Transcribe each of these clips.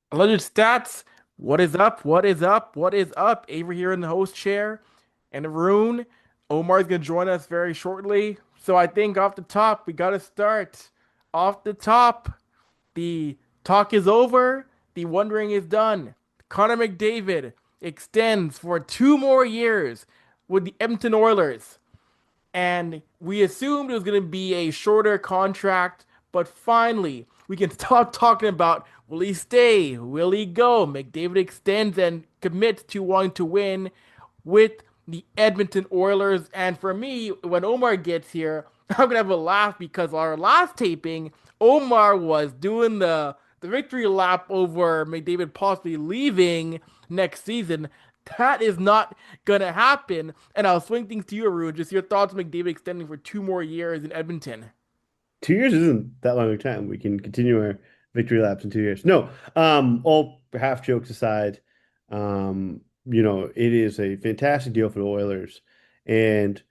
Alleged stats. What is up? What is up? What is up? Avery here in the host chair. And Arun. Omar's gonna join us very shortly. So I think off the top, we gotta start. Off the top, the talk is over. The wondering is done. Connor McDavid extends for 2 more years with the Edmonton Oilers. And we assumed it was going to be a shorter contract, but finally we can stop talking about will he stay, will he go. McDavid extends and commits to wanting to win with the Edmonton Oilers. And for me, when Omar gets here, I'm gonna have a laugh because our last taping, Omar was doing the victory lap over McDavid possibly leaving next season. That is not gonna happen. And I'll swing things to you, Arun. Just your thoughts on McDavid extending for 2 more years in Edmonton. 2 years isn't that long of time. We can continue our victory laps in 2 years. No, all half jokes aside, it is a fantastic deal for the Oilers. And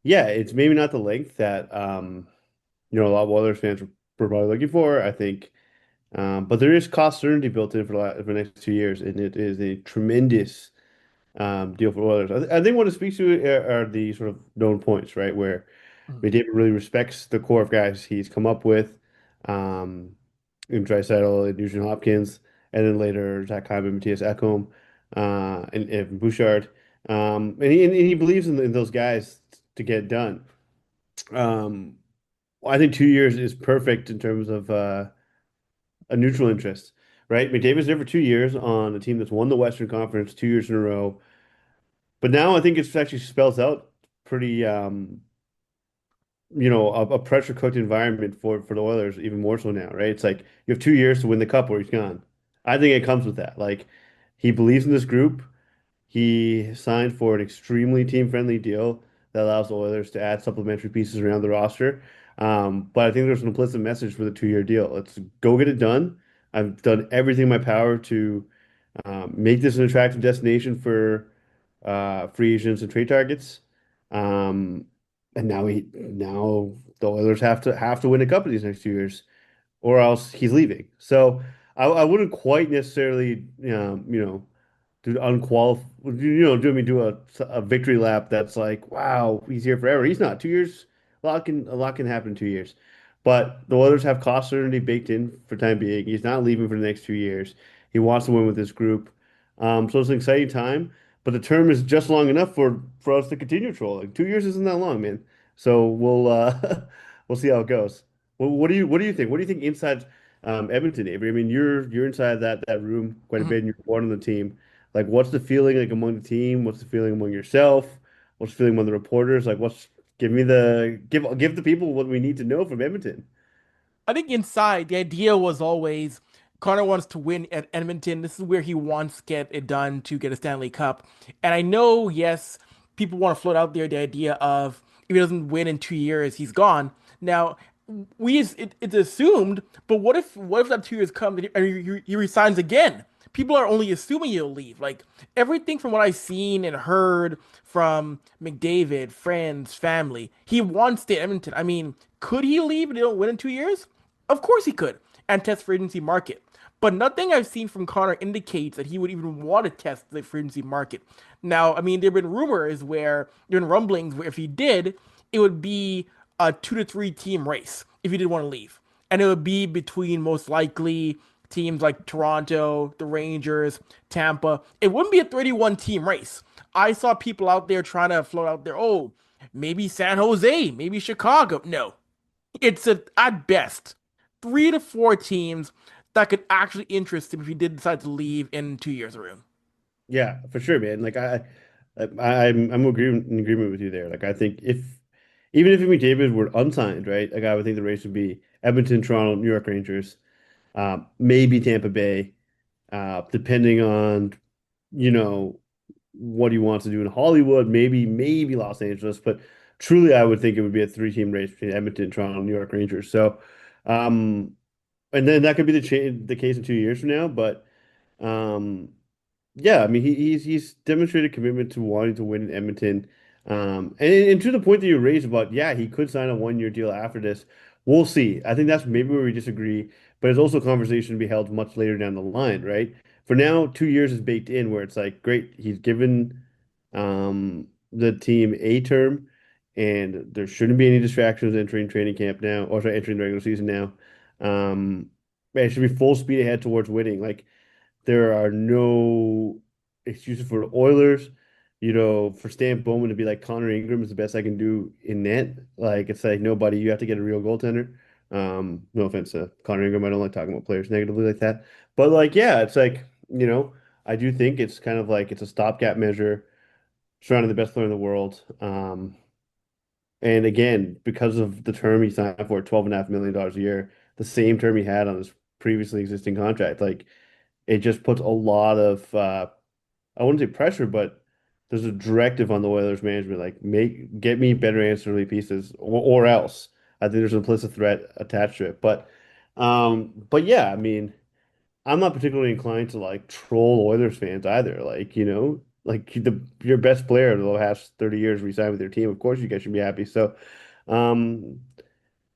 yeah, it's maybe not the length that a lot of Oilers fans were probably looking for, I think. But there is cost certainty built in for the next 2 years, and it is a tremendous deal for Oilers. I think what it speaks to are the sort of known points, right? Where McDavid really respects the core of guys he's come up with, um, in Draisaitl and Nugent Hopkins, and then later Zach Hyman, Matthias Ekholm, and Bouchard. And he believes in those guys to get it done. Um, I think 2 years is perfect in terms of a neutral interest, right? McDavid's there for 2 years on a team that's won the Western Conference 2 years in a row. But now I think it's actually spells out pretty a pressure cooked environment for the Oilers even more so now, right? It's like you have 2 years to win the cup or he's gone. I think it comes with that. Like he believes in this group. He signed for an extremely team-friendly deal that allows the Oilers to add supplementary pieces around the roster. But I think there's an implicit message for the 2 year deal. Let's go get it done. I've done everything in my power to make this an attractive destination for free agents and trade targets. Um, and now the Oilers have to win a cup in these next 2 years, or else he's leaving. So I wouldn't quite necessarily do unqualified do a victory lap that's like wow he's here forever. He's not. 2 years, a lot can happen in 2 years. But the Oilers have cost certainty baked in for time being. He's not leaving for the next 2 years. He wants to win with this group. So it's an exciting time, but the term is just long enough for us to continue trolling. 2 years isn't that long, man. So we'll see how it goes. Well, what do you think? What do you think inside Edmonton, Avery? I mean, you're inside that room quite a Mhm. bit, and you're one on the team. Like, what's the feeling like among the team? What's the feeling among yourself? What's the feeling among the reporters? Like, give the people what we need to know from Edmonton. I think inside, the idea was always Connor wants to win at Edmonton. This is where he wants to get it done to get a Stanley Cup. And I know, yes, people want to float out there the idea of if he doesn't win in 2 years, he's gone. Now, it's assumed, but what if that 2 years comes and he resigns again? People are only assuming he'll leave. Like everything from what I've seen and heard from McDavid, friends, family, he wants to stay at Edmonton. I mean, could he leave and he don't win in 2 years? Of course he could, and test free agency market. But nothing I've seen from Connor indicates that he would even want to test the free agency market. Now, I mean, there have been rumors there have been rumblings where if he did, it would be a 2 to 3 team race if he did want to leave. And it would be between most likely teams like Toronto, the Rangers, Tampa. It wouldn't be a 31 team race. I saw people out there trying to float out there, oh, maybe San Jose, maybe Chicago. No, it's at best 3 to 4 teams that could actually interest him if he did decide to leave in 2 years or room. Yeah, for sure, man. Like I'm in agreement with you there. Like I think if even if McDavid were unsigned, right? Like I would think the race would be Edmonton, Toronto, New York Rangers, maybe Tampa Bay, depending on you know what he wants to do in Hollywood, maybe Los Angeles, but truly I would think it would be a three-team race between Edmonton, Toronto, New York Rangers. So, um, and then that could be the case in 2 years from now, but um, yeah, I mean he's demonstrated commitment to wanting to win in Edmonton. And to the point that you raised about, yeah, he could sign a 1 year deal after this. We'll see. I think that's maybe where we disagree, but it's also a conversation to be held much later down the line, right? For now, 2 years is baked in where it's like, great, he's given the team a term, and there shouldn't be any distractions entering training camp now, or sorry, entering the regular season now. Um, it should be full speed ahead towards winning. Like there are no excuses for the Oilers. For Stan Bowman to be like Connor Ingram is the best I can do in net. Like it's like nobody, you have to get a real goaltender. No offense to Connor Ingram. I don't like talking about players negatively like that. But like, yeah, it's like, I do think it's kind of like it's a stopgap measure surrounding the best player in the world. And again, because of the term he signed for, $12.5 million a year, the same term he had on his previously existing contract, like it just puts a lot of I wouldn't say pressure, but there's a directive on the Oilers management, like get me better ancillary pieces or else. I think there's an implicit threat attached to it. But yeah, I mean, I'm not particularly inclined to like troll Oilers fans either. Like, like your best player of the last 30 years re-signed with your team. Of course you guys should be happy. So um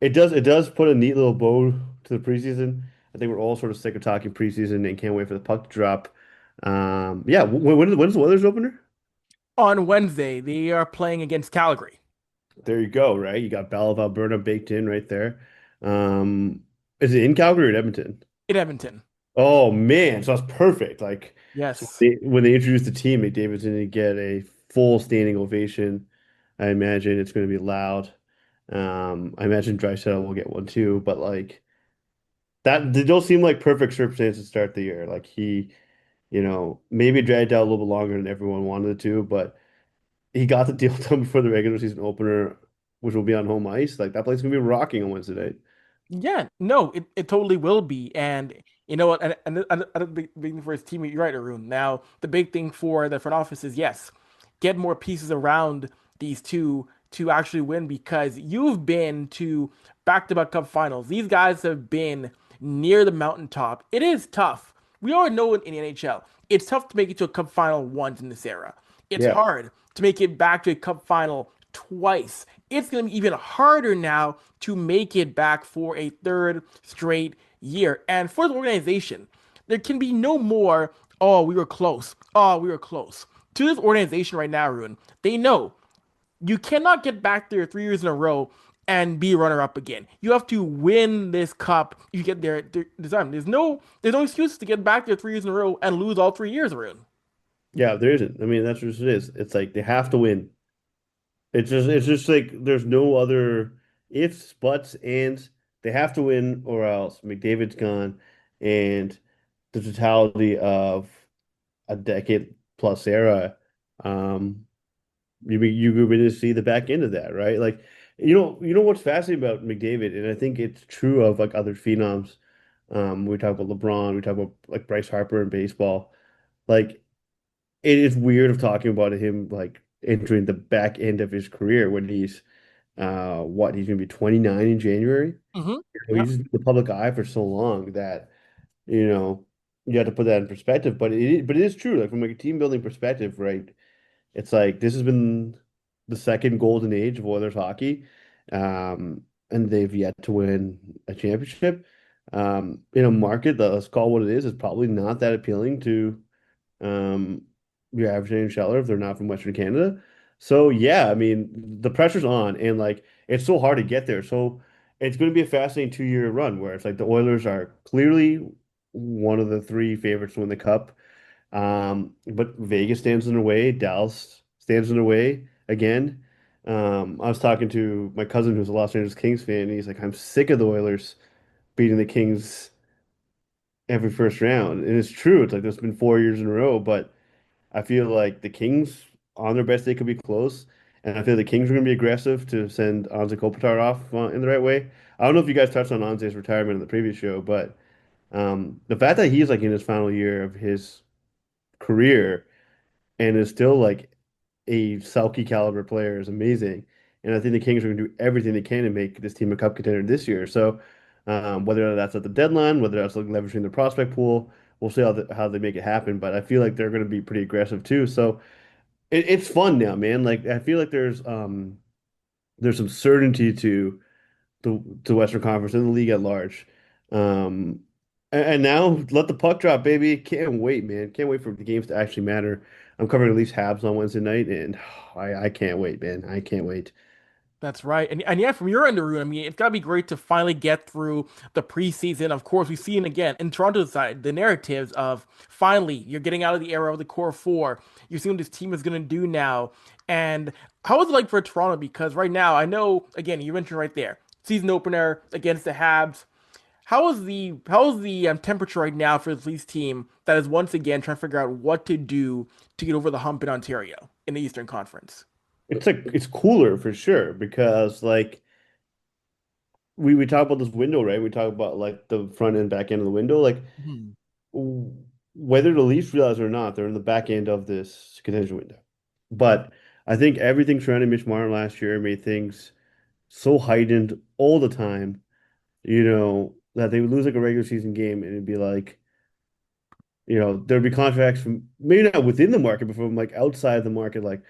it does put a neat little bow to the preseason. I think we're all sort of sick of talking preseason and can't wait for the puck to drop. Yeah, when's the Weather's opener? On Wednesday, they are playing against Calgary There you go, right? You got Battle of Alberta baked in right there. Um, is it in Calgary or in Edmonton? in Edmonton. Oh man, so that's perfect. Like, so Yes. when they introduced the team, McDavid's going to get a full standing ovation. I imagine it's going to be loud. I imagine Draisaitl will get one too, but like. That they don't seem like perfect circumstances to start the year. Like he, maybe dragged out a little bit longer than everyone wanted it to, but he got the deal done before the regular season opener, which will be on home ice. Like that place is gonna be rocking on Wednesday night. Yeah, no, it totally will be. And you know what? And the big thing for his team, you're right, Arun. Now, the big thing for the front office is yes, get more pieces around these two to actually win because you've been to back-to-back cup finals. These guys have been near the mountaintop. It is tough. We all know it in the NHL. It's tough to make it to a cup final once in this era. It's Yeah. hard to make it back to a cup final twice. It's going to be even harder now to make it back for a third straight year. And for the organization, there can be no more, oh, we were close. Oh, we were close. To this organization right now, Ruin, they know you cannot get back there 3 years in a row and be runner up again. You have to win this cup. You get there this time. There's no excuse to get back there 3 years in a row and lose all 3 years, Ruin. Yeah, there isn't. I mean, that's what it is. It's like they have to win. It's just like there's no other ifs, buts, ands. They have to win or else McDavid's gone, and the totality of a decade plus era. Um, you're going to see the back end of that, right? Like, what's fascinating about McDavid, and I think it's true of like other phenoms. We talk about LeBron, we talk about like Bryce Harper in baseball. Like, it is weird of talking about him like entering the back end of his career when he's he's gonna be 29 in January. Mm-hmm. He's Yep. just in the public eye for so long that you know you have to put that in perspective. But it is true, like from like a team building perspective, right? It's like this has been the second golden age of Oilers hockey, and they've yet to win a championship. In a market that, let's call what it is probably not that appealing to um, your average NHLer if they're not from Western Canada. So yeah, I mean the pressure's on, and like it's so hard to get there. So it's going to be a fascinating 2 year run where it's like the Oilers are clearly one of the three favorites to win the cup. But Vegas stands in their way. Dallas stands in their way again. I was talking to my cousin who's a Los Angeles Kings fan, and he's like, I'm sick of the Oilers beating the Kings every first round. And it's true. It's like there's been 4 years in a row, but I feel like the Kings on their best day could be close. And I feel the Kings are going to be aggressive to send Anze Kopitar off in the right way. I don't know if you guys touched on Anze's retirement in the previous show, but the fact that he's like in his final year of his career and is still like a Selke caliber player is amazing. And I think the Kings are going to do everything they can to make this team a cup contender this year. So whether that's at the deadline, whether that's like leveraging the prospect pool, we'll see how they make it happen. But I feel like they're going to be pretty aggressive too. So it's fun now, man. Like I feel like there's some certainty to the Western Conference and the league at large. Um, and now let the puck drop, baby. Can't wait, man. Can't wait for the games to actually matter. I'm covering at least Habs on Wednesday night, and I can't wait, man. I can't wait. That's right. And yeah, from your end, Arun, I mean, it's gotta be great to finally get through the preseason. Of course, we've seen again in Toronto's side the narratives of finally you're getting out of the era of the core four. You're seeing what this team is gonna do now. And how is it like for Toronto? Because right now, I know again, you mentioned right there, season opener against the Habs. How is the temperature right now for this team that is once again trying to figure out what to do to get over the hump in Ontario in the Eastern Conference? It's cooler for sure because like we talk about this window, right? We talk about like the front and back end of the window. Like Mhm. w- whether the Leafs realize it or not, they're in the back end of this contention window. But I think everything surrounding Mitch Marner last year made things so heightened all the time, that they would lose like a regular season game and it'd be like, there'd be contracts from maybe not within the market, but from like outside the market, like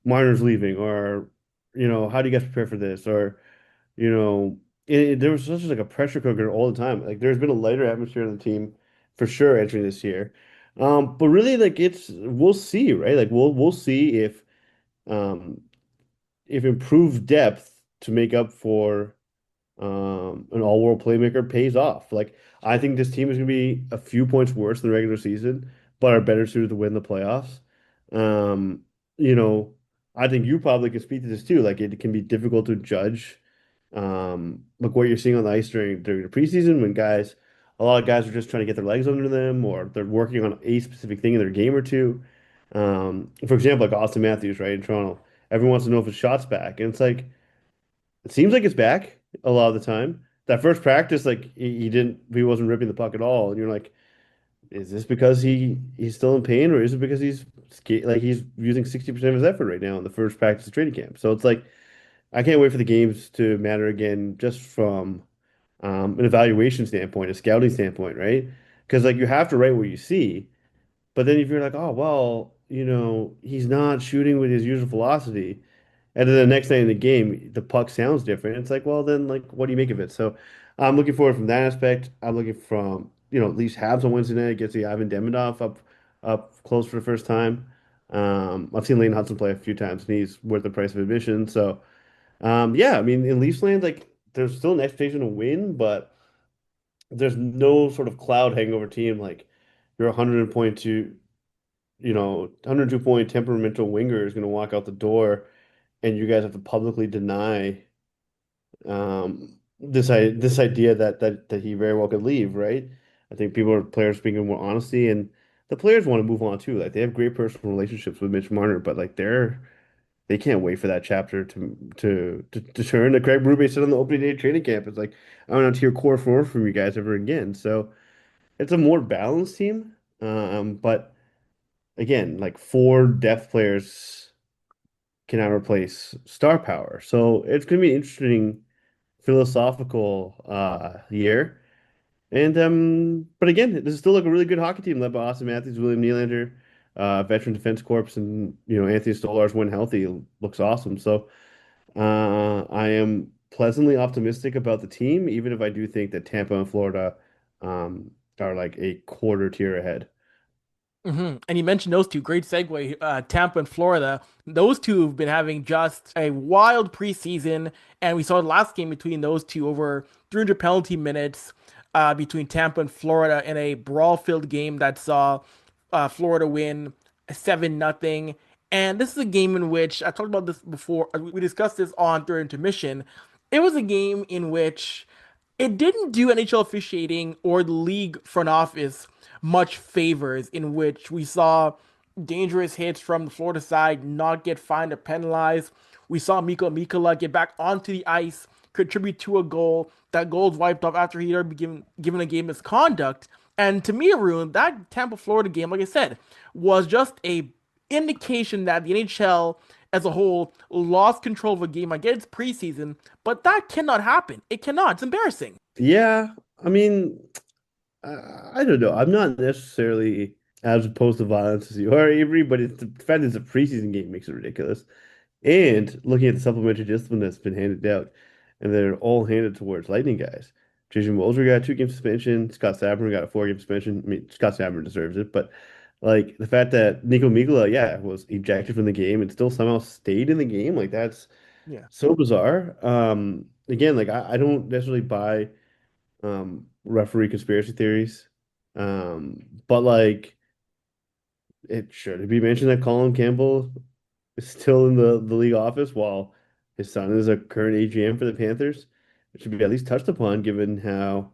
Marner's leaving, or how do you guys prepare for this? Or there was such like a pressure cooker all the time. Like there's been a lighter atmosphere on the team for sure entering this year. But really like we'll see, right? Like we'll see um if improved depth to make up for an all-world playmaker pays off. Like I think this team is going to be a few points worse than the regular season, but are better suited to win the playoffs. Um, you know, I think you probably can speak to this too. Like it can be difficult to judge, like what you're seeing on the ice during the preseason when a lot of guys are just trying to get their legs under them, or they're working on a specific thing in their game or two. For example, like Austin Matthews, right, in Toronto. Everyone wants to know if his shot's back, and it's like it seems like it's back a lot of the time. That first practice, like he wasn't ripping the puck at all, and you're like, is this because he's still in pain, or is it because he's using 60% of his effort right now in the first practice of training camp? So it's like I can't wait for the games to matter again, just from an evaluation standpoint, a scouting standpoint, right? Because like you have to write what you see, but then if you're like, oh well, he's not shooting with his usual velocity. And then the next night in the game, the puck sounds different. It's like, well, then, like, what do you make of it? So I'm looking forward from that aspect. I'm looking from, at least Habs on Wednesday night, get the Ivan Demidov up close for the first time. I've seen Lane Hudson play a few times, and he's worth the price of admission. So, yeah, I mean, in Leafs land, like, there's still an expectation to win, but there's no sort of cloud hanging over team. Like, you're 102 point temperamental winger is going to walk out the door, and you guys have to publicly deny this idea that he very well could leave, right? I think players speaking more honesty, and the players want to move on too. Like they have great personal relationships with Mitch Marner, but like they can't wait for that chapter to turn. Like Craig Berube said on the opening day of training camp, it's like I don't want to hear core four from you guys ever again. So it's a more balanced team, but again, like four depth players cannot replace star power. So it's going to be an interesting philosophical year. And but again, this is still like a really good hockey team led by Austin Matthews, William Nylander, veteran defense corps, and Anthony Stolarz when healthy looks awesome. So I am pleasantly optimistic about the team, even if I do think that Tampa and Florida are like a quarter tier ahead. And you mentioned those two. Great segue. Tampa and Florida. Those two have been having just a wild preseason, and we saw the last game between those two over 300 penalty minutes between Tampa and Florida in a brawl-filled game that saw Florida win 7-0. And this is a game in which I talked about this before. We discussed this on third intermission. It was a game in which it didn't do NHL officiating or the league front office much favors, in which we saw dangerous hits from the Florida side not get fined or penalized. We saw Miko Mikola get back onto the ice, contribute to a goal. That goal was wiped off after he'd already been given a game misconduct. And to me, Arun, that Tampa Florida game, like I said, was just a indication that the NHL as a whole lost control of a game. I get it's preseason, but that cannot happen. It cannot. It's embarrassing. Yeah, I mean, I don't know. I'm not necessarily as opposed to violence as you are, Avery, but it's the fact that it's a preseason game makes it ridiculous. And looking at the supplementary discipline that's been handed out, and they're all handed towards Lightning guys. Jason Wojcik got a 2 game suspension. Scott Sabourin got a 4 game suspension. I mean, Scott Sabourin deserves it, but like the fact that Nico Mikkola, yeah, was ejected from the game and still somehow stayed in the game, like that's Yeah. so bizarre. Again, like I don't necessarily buy referee conspiracy theories. But like it should be mentioned that Colin Campbell is still in the league office while his son is a current AGM for the Panthers. It should be at least touched upon given how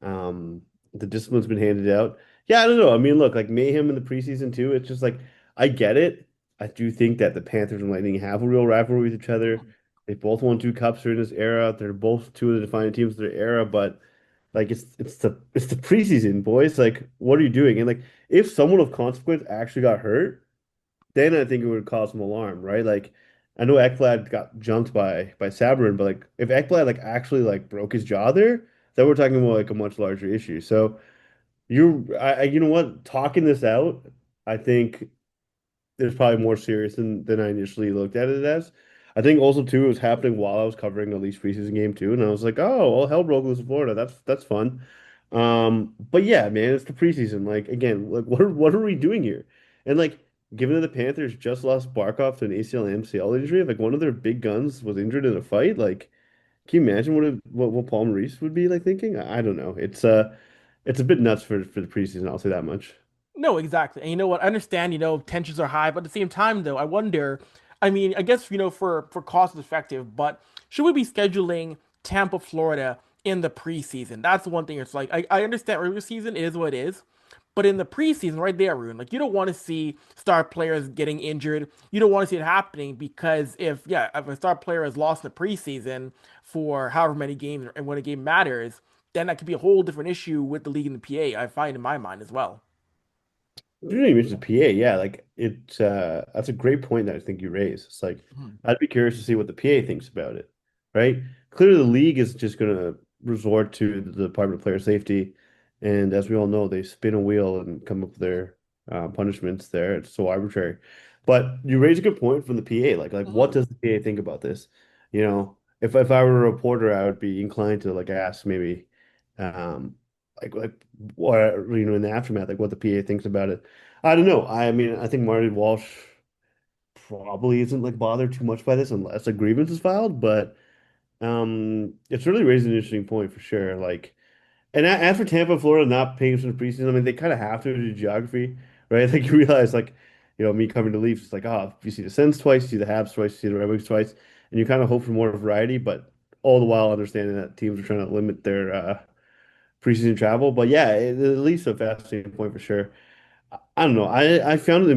um, the discipline's been handed out. Yeah, I don't know. I mean, look, like mayhem in the preseason too. It's just like I get it. I do think that the Panthers and Lightning have a real rivalry with each other. They both won 2 cups during this era. They're both two of the defining teams of their era, but like it's the preseason, boys. Like, what are you doing? And like if someone of consequence actually got hurt, then I think it would cause some alarm, right? Like I know Ekblad got jumped by Sabrin, but like if Ekblad like actually like broke his jaw there, then we're talking about like a much larger issue. So you know what? Talking this out, I think there's probably more serious than I initially looked at it as. I think also too it was happening while I was covering the Leafs preseason game too, and I was like, oh, well, hell broke loose in Florida. That's fun. But yeah, man, it's the preseason. Like again, like what are we doing here? And like, given that the Panthers just lost Barkov to an ACL and MCL injury, like one of their big guns was injured in a fight. Like, can you imagine what Paul Maurice would be like thinking? I don't know. It's a bit nuts for the preseason. I'll say that much. No, exactly. And you know what? I understand, tensions are high, but at the same time, though, I wonder, I mean, I guess, for cost effective, but should we be scheduling Tampa, Florida in the preseason? That's the one thing. It's like, I understand regular season, it is what it is. But in the preseason, right there, Arun, like you don't want to see star players getting injured. You don't want to see it happening because if a star player is lost in the preseason for however many games and when a game matters, then that could be a whole different issue with the league and the PA, I find in my mind as well. You didn't even mention the PA. Yeah, like that's a great point that I think you raised. It's like Mhm. I'd be curious to see what the PA thinks about it, right? Clearly the league is just gonna resort to the Department of Player Safety, and as we all know, they spin a wheel and come up with their punishments there. It's so arbitrary. But you raise a good point from the PA. Like what Mhm. does the PA think about this? You know, if I were a reporter, I would be inclined to like ask maybe um like what in the aftermath, like what the PA thinks about it. I don't know. I mean, I think Marty Walsh probably isn't like bothered too much by this unless a grievance is filed, but it's really raised an interesting point for sure. Like, and as for Tampa, Florida not paying attention to preseason, I mean, they kind of have to do geography, right? Like, you realize, like, me covering the Leafs, it's like, oh, you see the Sens twice, you see the Habs twice, you see the Red Wings twice, and you kind of hope for more variety, but all the while understanding that teams are trying to limit their preseason travel. But yeah, at least a fascinating point for sure. I don't know. I found it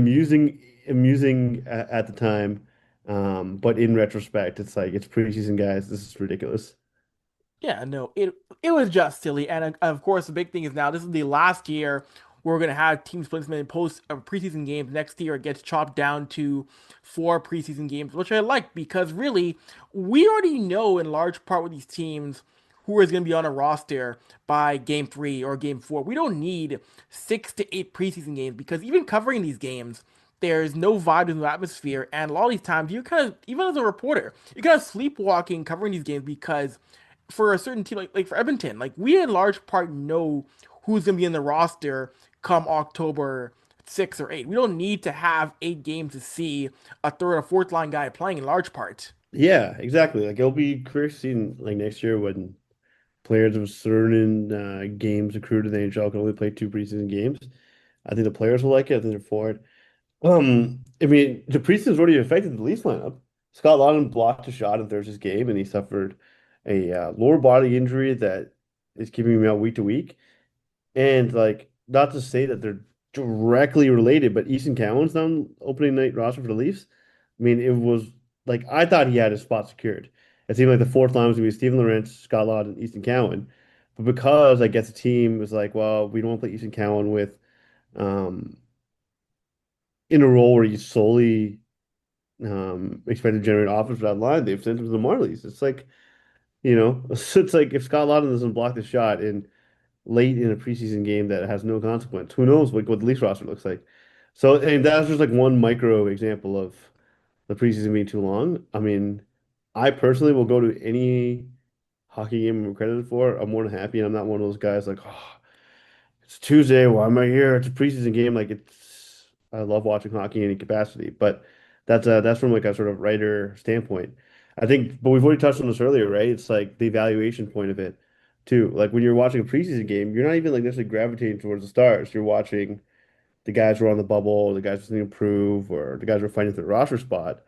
amusing at the time, but in retrospect, it's like it's preseason, guys. This is ridiculous. Yeah, no, it was just silly, and of course the big thing is now this is the last year we're gonna have teams playing in post preseason games. Next year it gets chopped down to 4 preseason games, which I like because really we already know in large part with these teams who is gonna be on a roster by game 3 or game 4. We don't need 6 to 8 preseason games because even covering these games. There's no vibe in the atmosphere, and a lot of these times you kind of, even as a reporter, you're kind of sleepwalking covering these games because for a certain team like for Edmonton, like we in large part know who's gonna be in the roster come October 6 or 8. We don't need to have 8 games to see a third or fourth line guy playing in large part. Yeah, exactly. Like it'll be curious seeing like next year when players of certain games accrued to the NHL can only play 2 preseason games. I think the players will like it. I think they're for it. I mean, the preseason's already affected the Leafs lineup. Scott Laughton blocked a shot in Thursday's game, and he suffered a lower body injury that is keeping him out week to week. And like, not to say that they're directly related, but Easton Cowan's on opening night roster for the Leafs. I mean, it was like I thought he had his spot secured. It seemed like the fourth line was gonna be Stephen Lorentz, Scott Laughton, and Easton Cowan. But because I guess the team was like, well, we don't want to play Easton Cowan with um in a role where he's solely expected to generate offense for that line, they've sent him to the Marlies. It's like, it's like if Scott Laughton doesn't block the shot in late in a preseason game that has no consequence, who knows what the Leafs roster looks like. So, and that's just like one micro example of the preseason being too long. I mean, I personally will go to any. hockey game I'm credited for, I'm more than happy. And I'm not one of those guys like, oh, it's Tuesday. Why am I here? It's a preseason game. Like it's, I love watching hockey in any capacity, but that's from like a sort of writer standpoint. I think, but we've already touched on this earlier, right? It's like the evaluation point of it too. Like when you're watching a preseason game, you're not even like necessarily gravitating towards the stars. You're watching the guys who are on the bubble, or the guys who need to improve, or the guys who are fighting for the roster spot.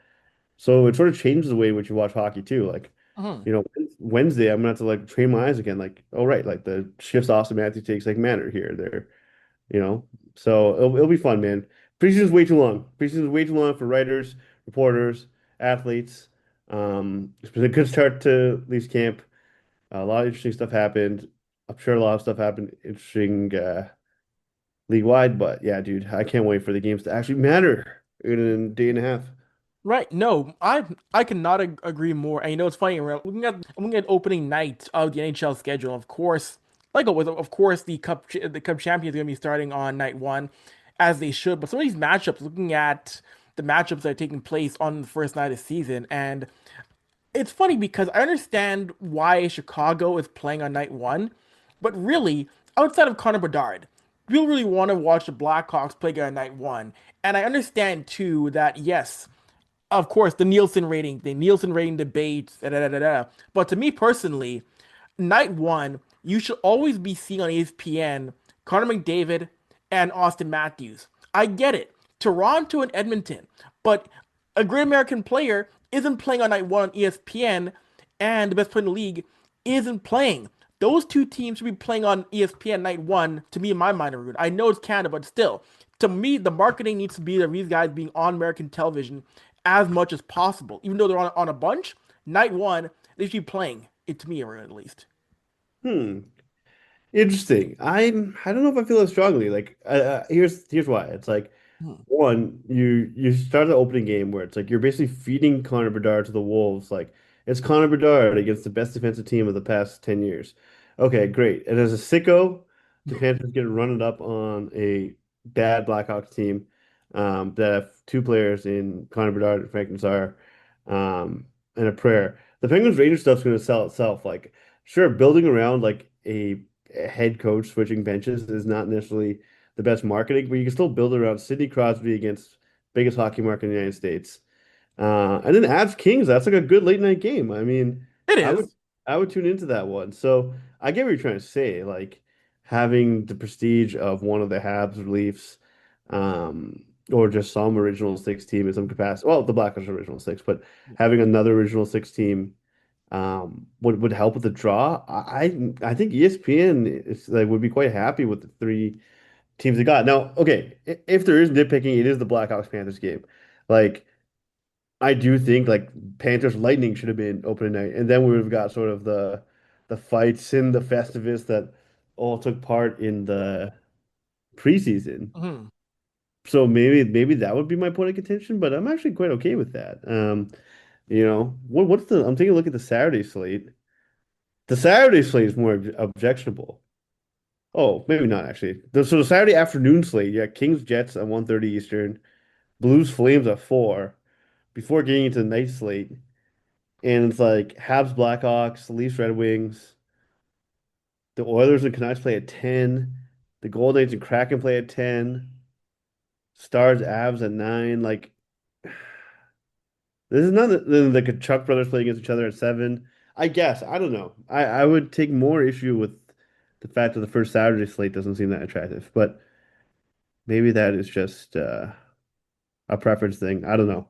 So it sort of changes the way in which you watch hockey too. Like, Mhm. you know, Wednesday I'm gonna have to like train my eyes again. Like, oh right, like the shifts Austin Matthews takes like matter here. There, you know. So it'll be fun, man. Preseason's way too long. Preseason's way too long for writers, reporters, athletes. It's been a good start to Leafs camp. A lot of interesting stuff happened. I'm sure a lot of stuff happened interesting league wide, but yeah, dude, I can't wait for the games to actually matter in a day and a half. Right. No, I cannot agree more. And you know, it's funny. We're looking at opening night of the NHL schedule. Of course, like always, of course, the Cup champions are going to be starting on night one, as they should. But some of these matchups, looking at the matchups that are taking place on the first night of the season, and it's funny because I understand why Chicago is playing on night one, but really, outside of Connor Bedard, we really want to watch the Blackhawks play on night one. And I understand too that yes, of course, the Nielsen rating debate, da, da, da, da, da. But to me personally, night one, you should always be seeing on ESPN Connor McDavid and Austin Matthews. I get it, Toronto and Edmonton, but a great American player isn't playing on night one on ESPN, and the best player in the league isn't playing. Those two teams should be playing on ESPN night one, to me, in my mind, Arun. I know it's Canada, but still, to me, the marketing needs to be that these guys being on American television as much as possible. Even though they're on a bunch, night one, they should be playing it to me, Arun, at least. Hmm. Interesting. I don't know if I feel as strongly. Like, here's why. It's like Hmm. one, you start the opening game where it's like you're basically feeding Connor Bedard to the Wolves. Like it's Connor Bedard against the best defensive team of the past 10 years. Okay, great. And as a sicko, the Panthers get run up on a bad Blackhawks team that have two players in Connor Bedard and Frank Nazar and a prayer. The Penguins Rangers stuff's going to sell itself. Like, sure, building around like a head coach switching benches is not necessarily the best marketing, but you can still build around Sidney Crosby against biggest hockey market in the United States. And then Avs Kings, that's like a good late night game. I mean, It I would is. I would tune into that one. So I get what you're trying to say, like having the prestige of one of the Habs or Leafs, or just some original six team in some capacity. Well, the Blackhawks are original six, but having another original six team would help with the draw. I think ESPN is like would be quite happy with the three teams they got. Now, okay, if there is nitpicking, it is the Blackhawks Panthers game. Like I do think like Panthers Lightning should have been opening night, and then we would have got sort of the fights and the Festivus that all took part in the preseason. Mhm. So maybe that would be my point of contention, but I'm actually quite okay with that. What's the I'm taking a look at the Saturday slate. The Saturday slate is more objectionable. Oh, maybe not actually. So the Saturday afternoon slate, yeah, Kings Jets at 1:30 Eastern, Blues Flames at 4 before getting into the night slate. And it's like Habs Blackhawks, Leafs Red Wings, the Oilers and Canucks play at 10, the Golden Knights and Kraken play at 10, Stars Avs at 9. Like this is not then the Chuck brothers play against each other at 7. I guess. I don't know. I would take more issue with the fact that the first Saturday slate doesn't seem that attractive, but maybe that is just a preference thing. I don't know.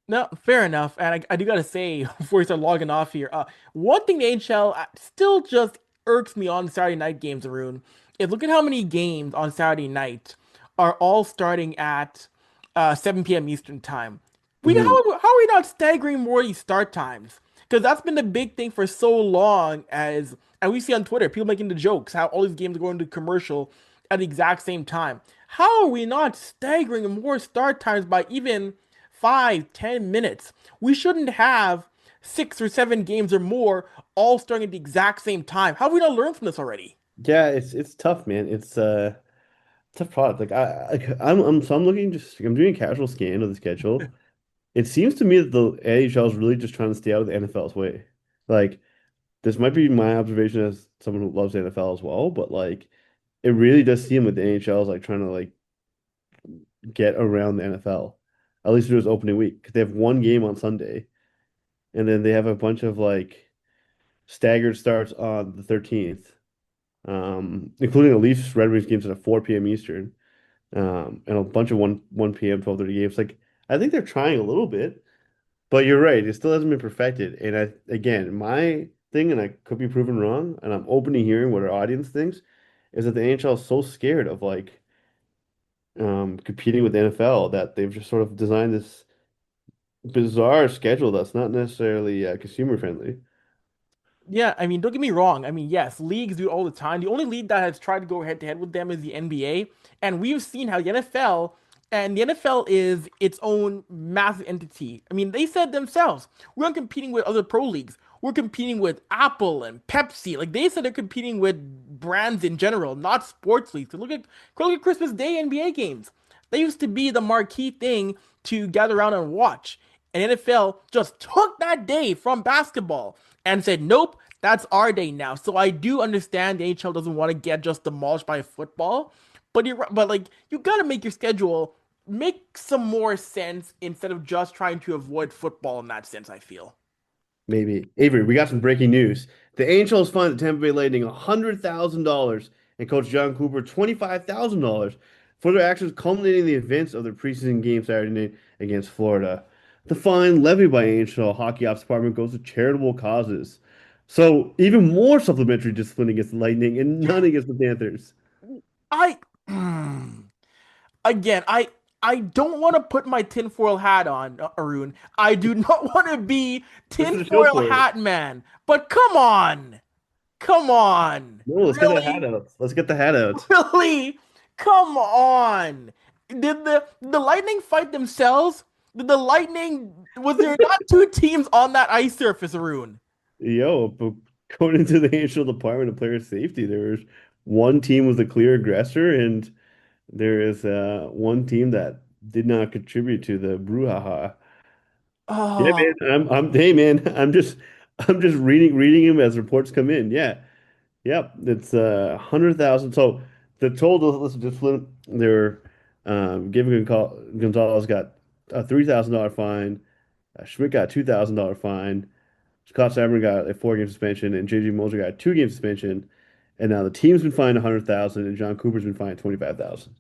No, fair enough. And I do gotta say, before we start logging off here, one thing the NHL still just irks me on Saturday night games, Arun, is look at how many games on Saturday night are all starting at 7 p.m. Eastern time. Mhm. How are we not staggering more of these start times? Because that's been the big thing for so long and we see on Twitter, people making the jokes, how all these games are going to commercial at the exact same time. How are we not staggering more start times by even 5, 10 minutes? We shouldn't have 6 or 7 games or more all starting at the exact same time. How have we not learned from this already? Yeah, it's tough, man. It's tough product. I'm looking just I'm doing a casual scan of the schedule. It seems to me that the NHL is really just trying to stay out of the NFL's way. Like this might be my observation as someone who loves the NFL as well, but like it really does seem like the NHL is like trying to like get around the NFL. At least it was opening week because they have one game on Sunday, and then they have a bunch of like staggered starts on the 13th, including the Leafs Red Wings games at 4 p.m. Eastern, and a bunch of 1 p.m. 12:30 games. Like I think they're trying a little bit, but you're right, it still hasn't been perfected. And I again, my thing, and I could be proven wrong, and I'm open to hearing what our audience thinks, is that the NHL is so scared of like competing with the NFL that they've just sort of designed this bizarre schedule that's not necessarily consumer friendly. Yeah, I mean, don't get me wrong. I mean, yes, leagues do it all the time. The only league that has tried to go head to head with them is the NBA, and we've seen how the NFL is its own massive entity. I mean, they said themselves, we're not competing with other pro leagues. We're competing with Apple and Pepsi. Like they said, they're competing with brands in general, not sports leagues. So look at Christmas Day NBA games. They used to be the marquee thing to gather around and watch. And NFL just took that day from basketball and said, nope, that's our day now. So I do understand the NHL doesn't want to get just demolished by football, but like you got to make your schedule make some more sense instead of just trying to avoid football in that sense, I feel. Maybe. Avery, we got some breaking news. The Angels fined the Tampa Bay Lightning $100,000 and Coach John Cooper $25,000 for their actions culminating in the events of their preseason game Saturday night against Florida. The fine levied by Angel Hockey Ops Department goes to charitable causes. So even more supplementary discipline against the Lightning and none against the Panthers. I again, I don't want to put my tinfoil hat on, Arun. I do not want to be This is a show tinfoil for it. hat man. But come on, No, let's get that hat really? out. Let's get the hat out. Really? Come on. Did the Lightning fight themselves? Did the Lightning was there not two teams on that ice surface, Arun? Yo, but going into the Angel Department of Player Safety, there was one team was the clear aggressor, and there is one team that did not contribute to the brouhaha. Yeah, Oh, man. Hey, man. I'm just reading him as reports come in. Yeah, yep. It's 100,000. So the total listen discipline, they're giving Gonzalez got a $3,000 fine. Schmidt got a $2,000 fine. Scott Sabrin got a 4 game suspension, and JJ Moser got a 2 game suspension. And now the team's been fined 100,000, and John Cooper's been fined 25,000.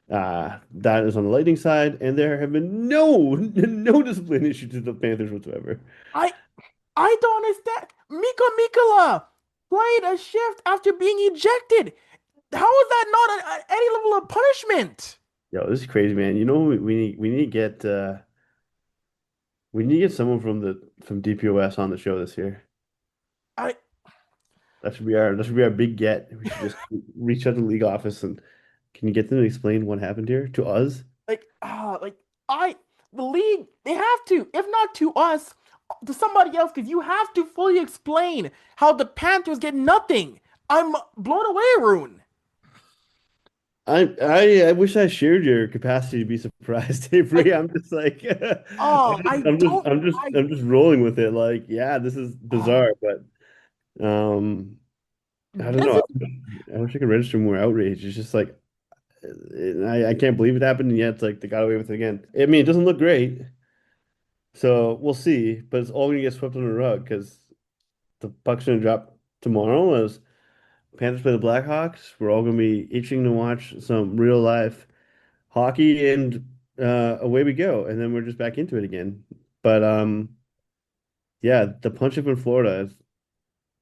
That is on the Lightning side, and there have been no discipline issues to the Panthers whatsoever. I I don't understand. Miko Mikala played a shift after being ejected. How is that not any level of punishment? Yo, this is crazy, man. You know we need to get we need to get someone from DPOS on the show this year. I That should be our big get. We should just reach out to the league office and can you get them to explain what happened here to us? like I the league they have to, if not to us, to somebody else, because you have to fully explain how the Panthers get nothing. I'm blown away, Rune. I wish I shared your capacity to be surprised, Avery. Like, I'm just like oh, I don't. I I'm just rolling with it. Like, yeah, this is bizarre, but um I don't this know. is I wish I could register more outrage. It's just like I can't believe it happened, and yet it's like they got away with it again. I mean, it doesn't look great, so we'll see. But it's all gonna get swept under the rug because the puck's gonna drop tomorrow as Panthers play the Blackhawks. We're all gonna be itching to watch some real life hockey, and away we go. And then we're just back into it again. But yeah, the punch up in Florida is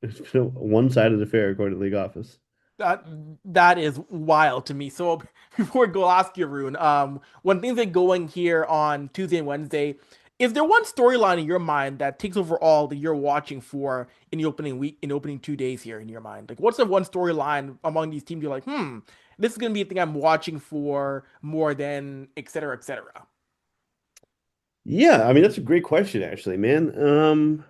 it's been a one-sided affair according to league office. that that is wild to me. So before we go, I'll ask you, Rune. When things get going here on Tuesday and Wednesday, is there one storyline in your mind that takes over all that you're watching for in the opening week, in the opening 2 days here in your mind? Like, what's the one storyline among these teams you're like, this is gonna be a thing I'm watching for more than et cetera, et cetera. Yeah, I mean that's a great question actually, man.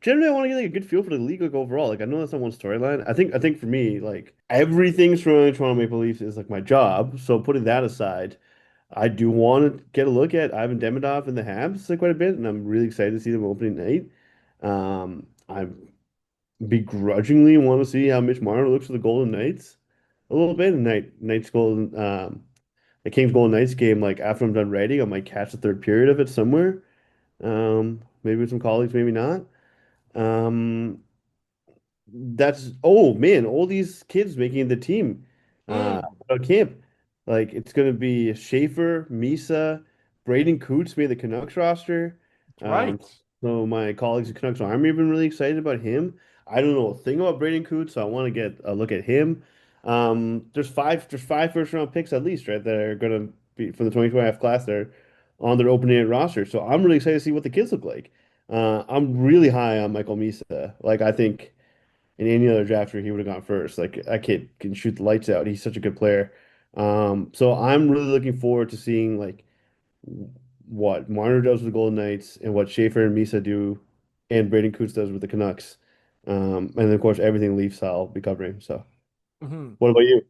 Generally I want to get like a good feel for the league like overall. Like I know that's not one storyline. I think for me, like everything surrounding Toronto Maple Leafs is like my job. So putting that aside, I do want to get a look at Ivan Demidov and the Habs like quite a bit, and I'm really excited to see them opening night. I'm begrudgingly want to see how Mitch Marner looks for the Golden Knights a little bit. And Knights Golden the Kings Golden Knights game, like after I'm done writing, I might catch the third period of it somewhere. Maybe with some colleagues, maybe not. Um, that's oh man, all these kids making the team Mm, out of camp. Like it's gonna be Schaefer, Misa, Braden Coots made the Canucks roster. that's Um, right. so my colleagues at Canucks Army have been really excited about him. I don't know a thing about Braden Coots, so I want to get a look at him. There's five first round picks at least, right? That are gonna be from the 2025 class. They're on their opening night roster, so I'm really excited to see what the kids look like. I'm really high on Michael Misa. Like I think in any other draft where he would have gone first. Like that kid can shoot the lights out. He's such a good player. So I'm really looking forward to seeing like what Marner does with the Golden Knights and what Schaefer and Misa do and Braden Coots does with the Canucks. And then of course everything Leafs I'll be covering. So Mhm. what about you?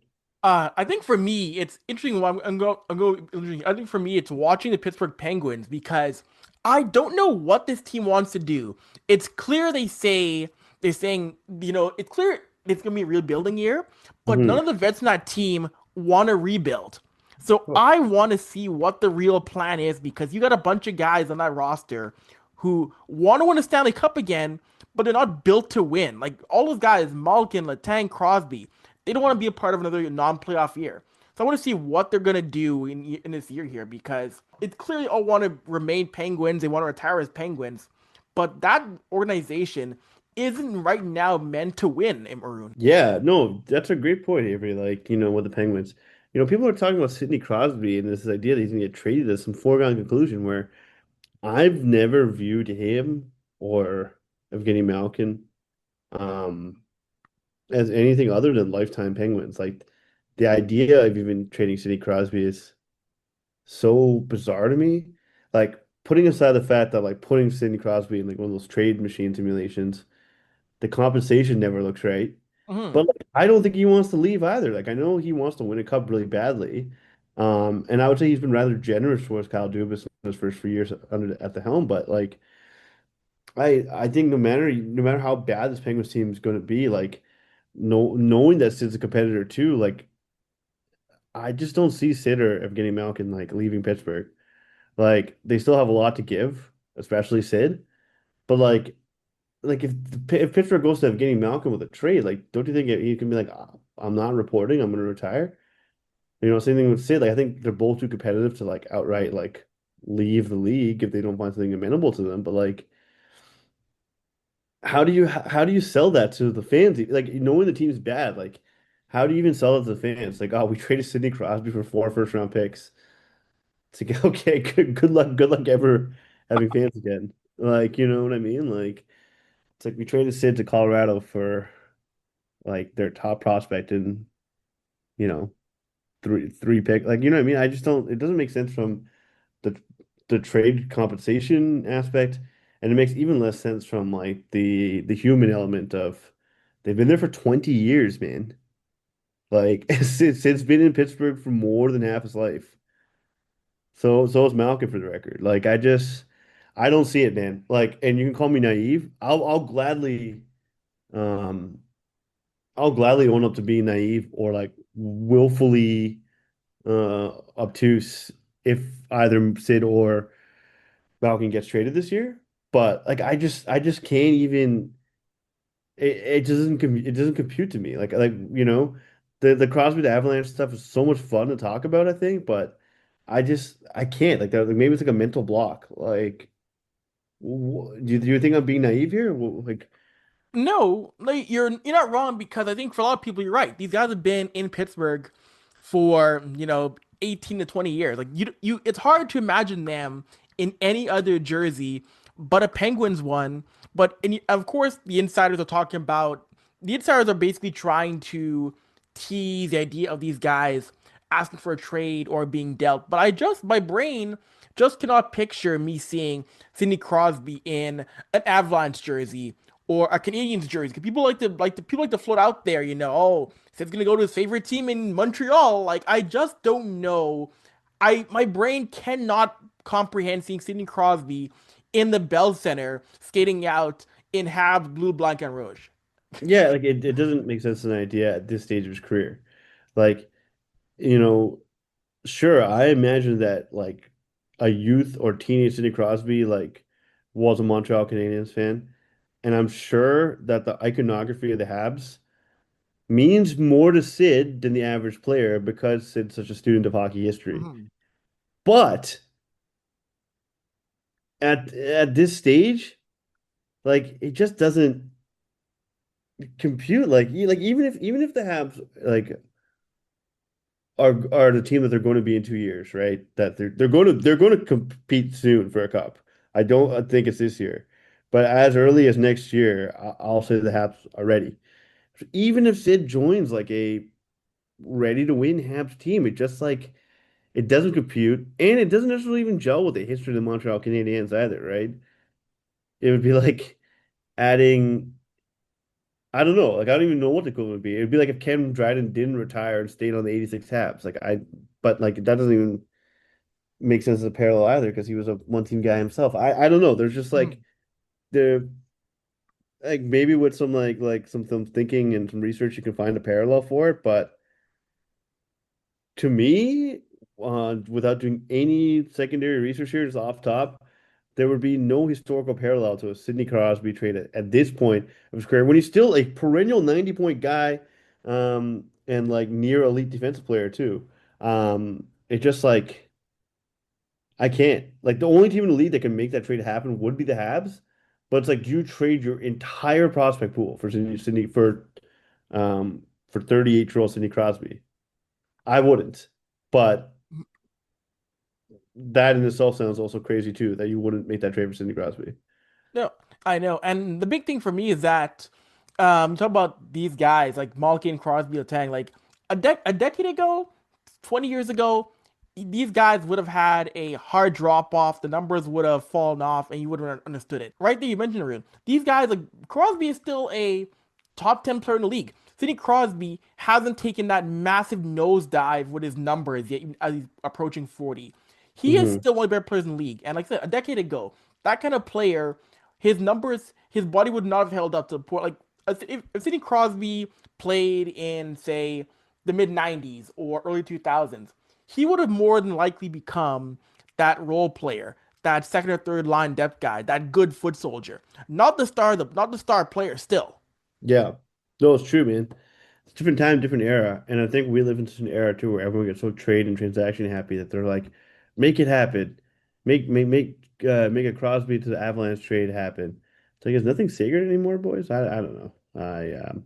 I think for me, it's interesting. I think for me, it's watching the Pittsburgh Penguins because I don't know what this team wants to do. It's clear they're saying, it's clear it's gonna be a rebuilding year, but none Hmm. of the vets in that team want to rebuild. So I want to see what the real plan is because you got a bunch of guys on that roster who want to win a Stanley Cup again, but they're not built to win. Like all those guys, Malkin, Letang, Crosby. They don't want to be a part of another non-playoff year. So I want to see what they're gonna do in this year here because it's clearly all want to remain Penguins. They want to retire as Penguins, but that organization isn't right now meant to win, Maroon. Yeah, no, that's a great point, Avery. Like, with the Penguins. People are talking about Sidney Crosby and this idea that he's gonna get traded as some foregone conclusion where I've never viewed him or Evgeny Malkin um, as anything other than lifetime Penguins. Like the idea of even trading Sidney Crosby is so bizarre to me. Like putting aside the fact that like putting Sidney Crosby in like one of those trade machine simulations, the compensation never looks right. Mm-hmm. But like, I don't think he wants to leave either. Like I know he wants to win a cup really badly. And I would say he's been rather generous towards Kyle Dubas in his first few years at the helm, but like I think no matter how bad this Penguins team is going to be, like no knowing that Sid's a competitor too, like I just don't see Sid or Evgeny Malkin like leaving Pittsburgh. Like they still have a lot to give, especially Sid. But like if Pittsburgh goes to Evgeny Malkin with a trade, like don't you think he can be like, "Ah, I'm not reporting, I'm going to retire." Same thing with Sid. Like I think they're both too competitive to like outright like leave the league if they don't find something amenable to them. But like how do you sell that to the fans? Like knowing the team's bad, like how do you even sell it to the fans? Like, oh, we traded Sidney Crosby for four first round picks. It's like, okay, good luck ever having fans again. Like, you know what I mean? Like it's like we traded Sid to Colorado for like their top prospect and you know three pick. Like, you know what I mean? I just don't. It doesn't make sense from the the trade compensation aspect, and it makes even less sense from like the human element of they've been there for 20 years, man. Like Sid's been in Pittsburgh for more than half his life. So is Malcolm for the record. Like I don't see it, man. Like, and you can call me naive. Um I'll gladly own up to being naive or like willfully obtuse if either Sid or Malkin gets traded this year. But like I just can't even it doesn't compute to me. The Crosby to Avalanche stuff is so much fun to talk about, I think, but I can't like that. Like, maybe it's like a mental block. Like, do you think I'm being naive here? Like, No, like you're not wrong because I think for a lot of people you're right. These guys have been in Pittsburgh for 18 to 20 years. Like you it's hard to imagine them in any other jersey but a Penguins one. But of course the insiders are basically trying to tease the idea of these guys asking for a trade or being dealt. But my brain just cannot picture me seeing Sidney Crosby in an Avalanche jersey or a Canadians jersey. People like to float out there, oh, Sid's gonna go to his favorite team in Montreal. Like I just don't know. My brain cannot comprehend seeing Sidney Crosby in the Bell Center skating out in Habs blue, black, and rouge. Yeah, like it doesn't make sense as an idea at this stage of his career. Like, you know, sure, I imagine that like a youth or teenage Sidney Crosby like was a Montreal Canadiens fan, and I'm sure that the iconography of the Habs means more to Sid than the average player because Sid's such a student of hockey history. Mhm. But at this stage, like it just doesn't compute. Like even if the Habs like are the team that they're going to be in 2 years, right? That they're going to compete soon for a cup. I don't think it's this year, but as early as next year, I'll say the Habs are ready. Even if Sid joins like a ready to win Habs team, it just like it doesn't compute, and it doesn't necessarily even gel with the history of the Montreal Canadiens either, right? It would be like adding, I don't know, like I don't even know what the equivalent would be. It would be like if Ken Dryden didn't retire and stayed on the 86 Habs. But like that doesn't even make sense as a parallel either because he was a one team guy himself. I don't know. There's just like Mhm. the like maybe with some some thinking and some research you can find a parallel for it, but to me, without doing any secondary research here, just off top, there would be no historical parallel to a Sidney Crosby trade at this point of his career when he's still a perennial 90-point guy, and like near elite defensive player too. It just like I can't. Like the only team in the league that can make that trade happen would be the Habs, but it's like do you trade your entire prospect pool for Sidney for 38-year-old Sidney Crosby? I wouldn't. But that in itself sounds also crazy too, that you wouldn't make that trade for Sidney Crosby. No, I know. And the big thing for me is that talk about these guys like Malkin, Crosby, Letang, like a decade ago, 20 years ago, these guys would have had a hard drop off. The numbers would have fallen off, and you would have understood it. Right there, you mentioned Arun. These guys, like Crosby, is still a top 10 player in the league. Sidney Crosby hasn't taken that massive nosedive with his numbers yet, even as he's approaching 40. He is Hmm. still one of the better players in the league. And like I said, a decade ago, that kind of player, his numbers, his body would not have held up to the point. Like if Sidney Crosby played in, say, the mid 90s or early 2000s, he would have more than likely become that role player, that second or third line depth guy, that good foot soldier. Not the star player still. Yeah. No, it's true, man. It's a different time, different era. And I think we live in such an era too where everyone gets so trade and transaction happy that they're like, make it happen. Make a Crosby to the Avalanche trade happen. It's like, is nothing sacred anymore, boys? I don't know.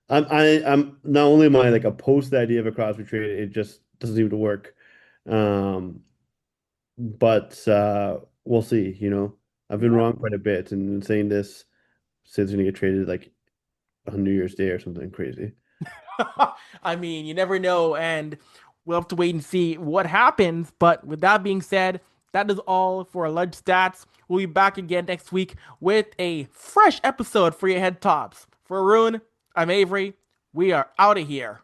I'm not only am I like opposed to the idea of a Crosby trade, it just doesn't seem to work. Um, but we'll see, you know. I've been Yeah. wrong quite a bit and in saying this, Sid's gonna get traded like on New Year's Day or something crazy. I mean, you never know, and we'll have to wait and see what happens. But with that being said, that is all for alleged stats. We'll be back again next week with a fresh episode for your head tops. For Arun, I'm Avery. We are out of here.